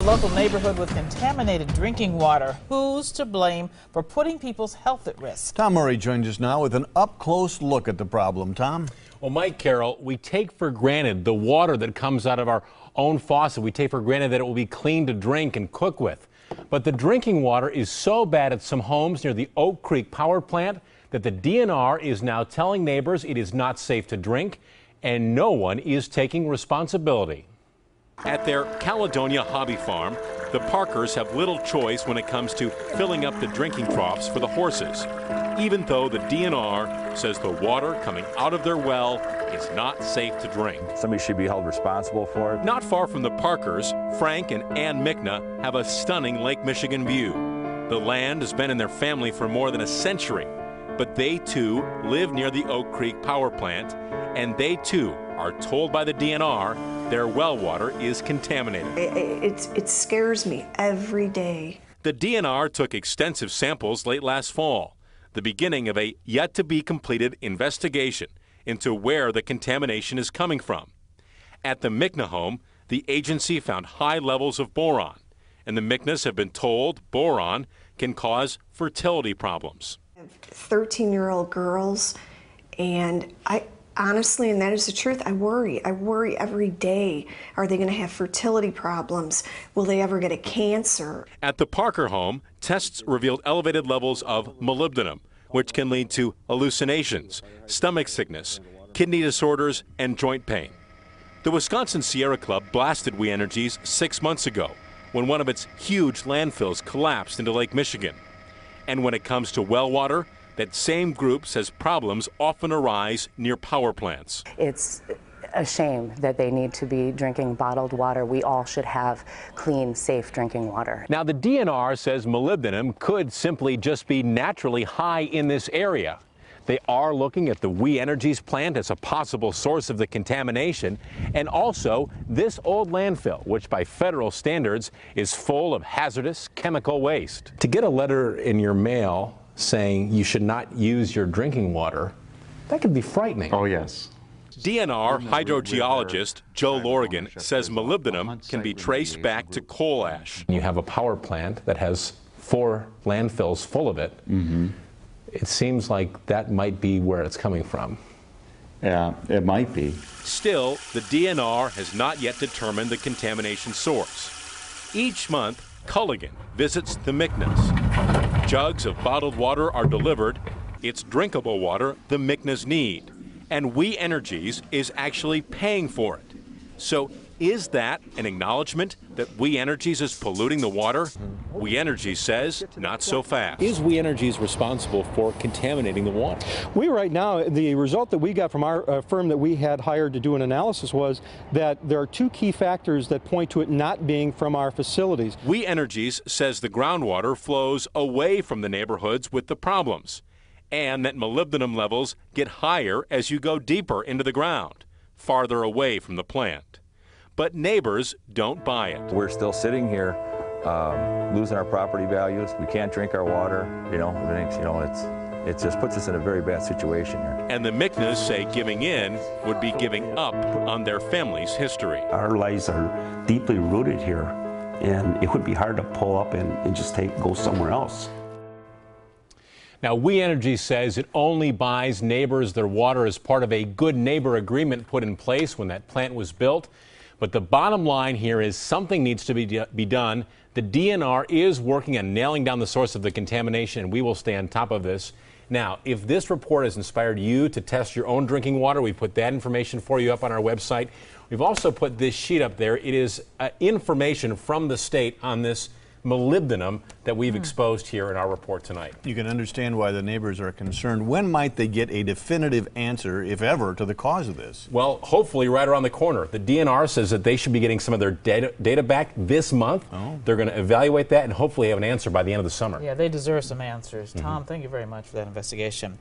Local neighborhood with contaminated drinking water. Who's to blame for putting people's health at risk? Tom Murray joins us now with an up-close look at the problem. Tom? Well, Mike, Carole, we take for granted the water that comes out of our own faucet. We take for granted that it will be clean to drink and cook with. But the drinking water is so bad at some homes near the Oak Creek power plant that the DNR is now telling neighbors it is not safe to drink, and no one is taking responsibility. At their Caledonia hobby farm, the Parkers have little choice when it comes to filling up the drinking troughs for the horses, even though the DNR says the water coming out of their well is not safe to drink. Somebody should be held responsible for it. Not far from the Parkers, Frank and Ann Mickna have a stunning Lake Michigan view. The land has been in their family for more than a century, but they too live near the Oak Creek power plant, and they too are told by the DNR their well water is contaminated. It scares me every day. The DNR took extensive samples late last fall, the beginning of a yet-to-be-completed investigation into where the contamination is coming from. At the Mickna home, the agency found high levels of boron, and the Micknas have been told boron can cause fertility problems. I have 13-year-old girls, and honestly, and that is the truth, I worry. I worry every day. Are they going to have fertility problems? Will they ever get a cancer? At the Parker home, tests revealed elevated levels of molybdenum, which can lead to hallucinations, stomach sickness, kidney disorders, and joint pain. The Wisconsin Sierra Club blasted We Energies 6 months ago when one of its huge landfills collapsed into Lake Michigan. And when it comes to well water, that same group says problems often arise near power plants. It's a shame that they need to be drinking bottled water. We all should have clean, safe drinking water. Now, the DNR says molybdenum could simply just be naturally high in this area. They are looking at the We Energies plant as a possible source of the contamination, and also this old landfill, which by federal standards is full of hazardous chemical waste. To get a letter in your mail saying you should not use your drinking water, that could be frightening. Oh, yes. DNR hydrogeologist Joe Lorigan says molybdenum can be traced back to coal ash. You have a power plant that has 4 landfills full of it. It seems like that might be where it's coming from. Yeah, it might be. Still, the DNR has not yet determined the contamination source. Each month, Culligan visits the Micknas. Jugs of bottled water are delivered. It's drinkable water the Micknas need. And We Energies is actually paying for it. So is that an acknowledgement that We Energies is polluting the water? We Energies says not so fast. Is We Energies responsible for contaminating the water? We right now, the result that we got from our firm that we had hired to do an analysis was that there are 2 key factors that point to it not being from our facilities. We Energies says the groundwater flows away from the neighborhoods with the problems, and that molybdenum levels get higher as you go deeper into the ground, farther away from the plant. But neighbors don't buy it. We're still sitting here losing our property values. We can't drink our water. It just puts us in a very bad situation here. And the Micknas say giving in would be giving up on their family's history. Our lives are deeply rooted here, and it would be hard to pull up and just go somewhere else. Now, We Energies says it only buys neighbors their water as part of a good neighbor agreement put in place when that plant was built. But the bottom line here is something needs to be done. The DNR is working on nailing down the source of the contamination, and we will stay on top of this. Now, if this report has inspired you to test your own drinking water, we put that information for you up on our website. We've also put this sheet up there. It is information from the state on this molybdenum that we've exposed here in our report tonight. You can understand why the neighbors are concerned. When might they get a definitive answer, if ever, to the cause of this? Well, hopefully right around the corner. The DNR says that they should be getting some of their data back this month. They're going to evaluate that and hopefully have an answer by the end of the summer. Yeah, they deserve some answers. Tom, thank you very much for that investigation.